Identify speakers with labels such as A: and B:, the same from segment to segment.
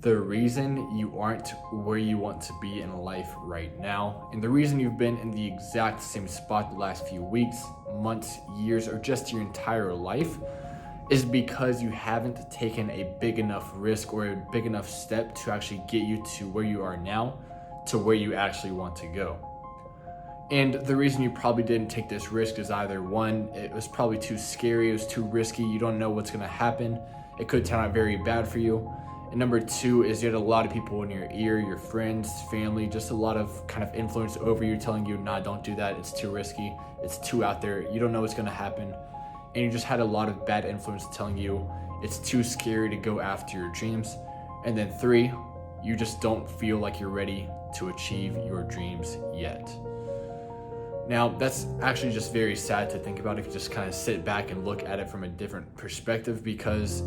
A: the reason you aren't where you want to be in life right now, and the reason you've been in the exact same spot the last few weeks, months, years, or just your entire life, is because you haven't taken a big enough risk or a big enough step to actually get you to where you are now, to where you actually want to go. And the reason you probably didn't take this risk is either one, it was probably too scary, it was too risky, you don't know what's gonna happen, it could turn out very bad for you. And number two is you had a lot of people in your ear, your friends, family, just a lot of kind of influence over you telling you, nah, don't do that, it's too risky, it's too out there, you don't know what's gonna happen. And you just had a lot of bad influence telling you it's too scary to go after your dreams. And then three, you just don't feel like you're ready to achieve your dreams yet. Now, that's actually just very sad to think about if you just kind of sit back and look at it from a different perspective, because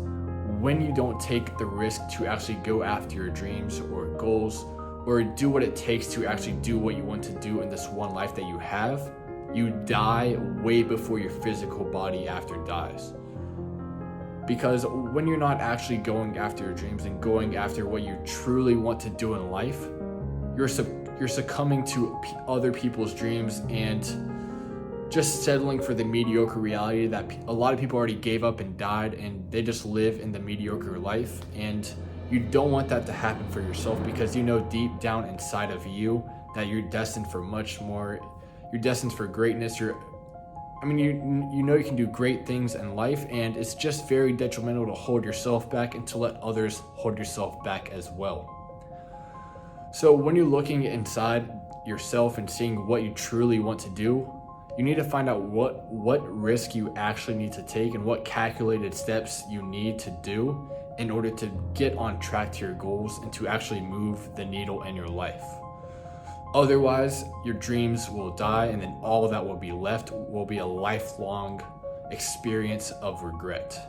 A: when you don't take the risk to actually go after your dreams or goals or do what it takes to actually do what you want to do in this one life that you have, you die way before your physical body after dies. Because when you're not actually going after your dreams and going after what you truly want to do in life, you're succumbing to other people's dreams and just settling for the mediocre reality that a lot of people already gave up and died, and they just live in the mediocre life. And you don't want that to happen for yourself, because you know deep down inside of you that you're destined for much more. You're destined for greatness. You know you can do great things in life, and it's just very detrimental to hold yourself back and to let others hold yourself back as well. So when you're looking inside yourself and seeing what you truly want to do, you need to find out what risk you actually need to take and what calculated steps you need to do in order to get on track to your goals and to actually move the needle in your life. Otherwise, your dreams will die, and then all that will be left will be a lifelong experience of regret.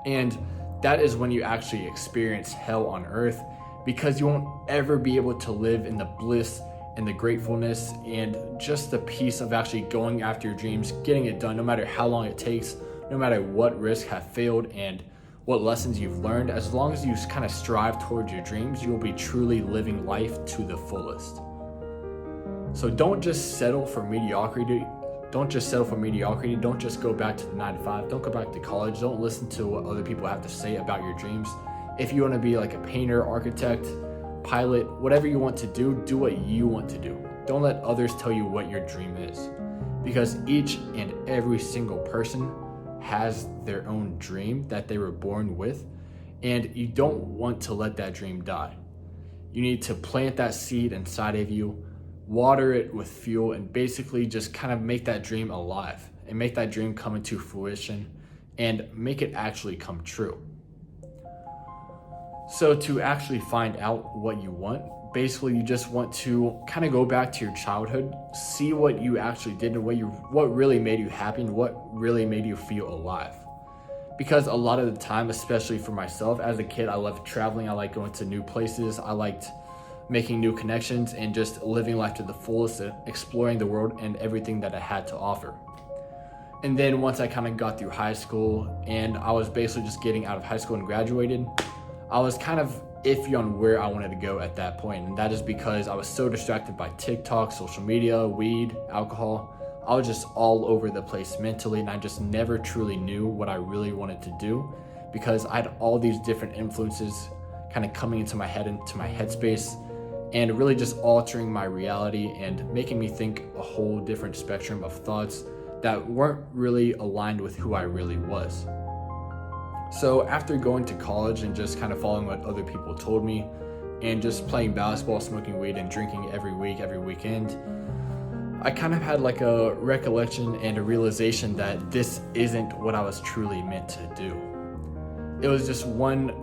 A: And that is when you actually experience hell on earth, because you won't ever be able to live in the bliss and the gratefulness and just the peace of actually going after your dreams, getting it done, no matter how long it takes, no matter what risks have failed and what lessons you've learned. As long as you kind of strive towards your dreams, you will be truly living life to the fullest. So don't just settle for mediocrity. Don't just go back to the 9 to 5. Don't go back to college. Don't listen to what other people have to say about your dreams. If you want to be like a painter, architect, pilot, whatever you want to do what you want to do. Don't let others tell you what your dream is, because each and every single person has their own dream that they were born with, and you don't want to let that dream die. You need to plant that seed inside of you, water it with fuel, and basically just kind of make that dream alive and make that dream come into fruition and make it actually come true. So to actually find out what you want, basically you just want to kind of go back to your childhood, see what you actually did and what really made you happy and what really made you feel alive. Because a lot of the time, especially for myself, as a kid, I loved traveling, I liked going to new places, I liked making new connections and just living life to the fullest and exploring the world and everything that it had to offer. And then once I kind of got through high school and I was basically just getting out of high school and graduated, I was kind of iffy on where I wanted to go at that point, and that is because I was so distracted by TikTok, social media, weed, alcohol. I was just all over the place mentally, and I just never truly knew what I really wanted to do, because I had all these different influences kind of coming into my head, into my headspace, and really just altering my reality and making me think a whole different spectrum of thoughts that weren't really aligned with who I really was. So after going to college and just kind of following what other people told me and just playing basketball, smoking weed, and drinking every week, every weekend, I kind of had like a recollection and a realization that this isn't what I was truly meant to do. It was just one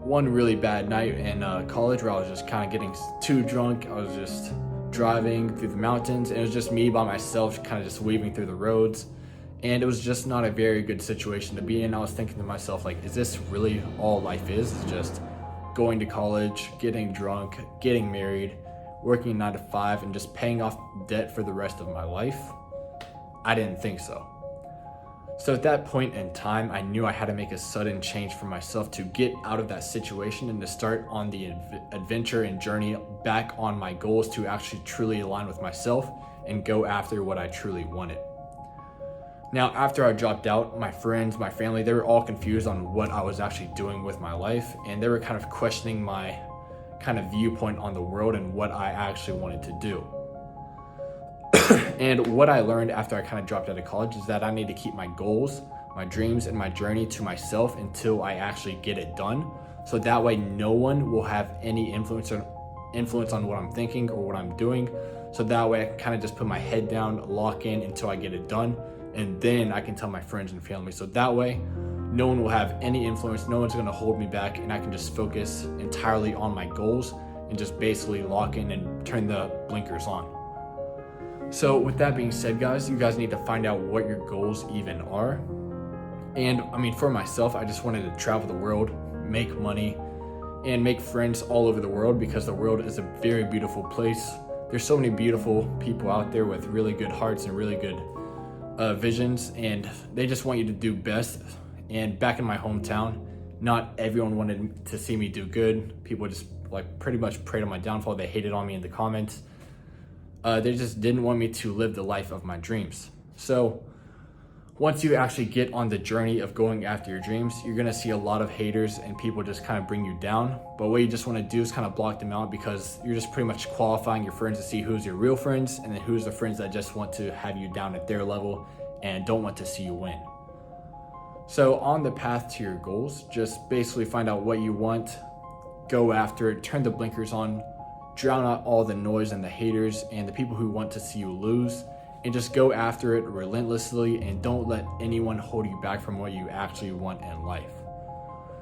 A: really bad night in college where I was just kind of getting too drunk. I was just driving through the mountains, and it was just me by myself, kind of just weaving through the roads. And it was just not a very good situation to be in. I was thinking to myself, like, is this really all life is? It's just going to college, getting drunk, getting married, working 9 to 5, and just paying off debt for the rest of my life? I didn't think so. So at that point in time, I knew I had to make a sudden change for myself to get out of that situation and to start on the adventure and journey back on my goals to actually truly align with myself and go after what I truly wanted. Now, after I dropped out, my friends, my family, they were all confused on what I was actually doing with my life, and they were kind of questioning my kind of viewpoint on the world and what I actually wanted to do. And what I learned after I kind of dropped out of college is that I need to keep my goals, my dreams, and my journey to myself until I actually get it done. So that way no one will have any influence on what I'm thinking or what I'm doing. So that way I can kind of just put my head down, lock in until I get it done. And then I can tell my friends and family. So that way no one will have any influence. No one's going to hold me back, and I can just focus entirely on my goals and just basically lock in and turn the blinkers on. So with that being said, guys, you guys need to find out what your goals even are. And I mean, for myself, I just wanted to travel the world, make money, and make friends all over the world, because the world is a very beautiful place. There's so many beautiful people out there with really good hearts and really good visions, and they just want you to do best. And back in my hometown, not everyone wanted to see me do good. People just like pretty much prayed on my downfall. They hated on me in the comments. They just didn't want me to live the life of my dreams. So once you actually get on the journey of going after your dreams, you're gonna see a lot of haters and people just kind of bring you down. But what you just wanna do is kind of block them out, because you're just pretty much qualifying your friends to see who's your real friends and then who's the friends that just want to have you down at their level and don't want to see you win. So on the path to your goals, just basically find out what you want, go after it, turn the blinkers on, drown out all the noise and the haters and the people who want to see you lose, and just go after it relentlessly, and don't let anyone hold you back from what you actually want in life.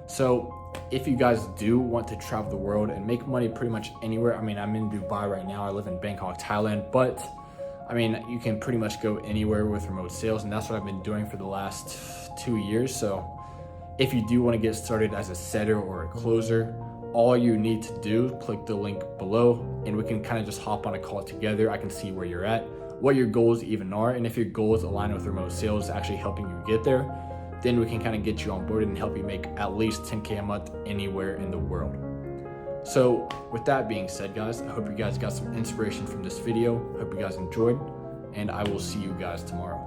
A: So if you guys do want to travel the world and make money pretty much anywhere, I mean, I'm in Dubai right now, I live in Bangkok, Thailand, but I mean, you can pretty much go anywhere with remote sales, and that's what I've been doing for the last 2 years. So if you do want to get started as a setter or a closer, all you need to do, click the link below, and we can kind of just hop on a call together. I can see where you're at, what your goals even are, and if your goals align with remote sales actually helping you get there, then we can kind of get you on board and help you make at least 10K a month anywhere in the world. So with that being said, guys, I hope you guys got some inspiration from this video. Hope you guys enjoyed, and I will see you guys tomorrow.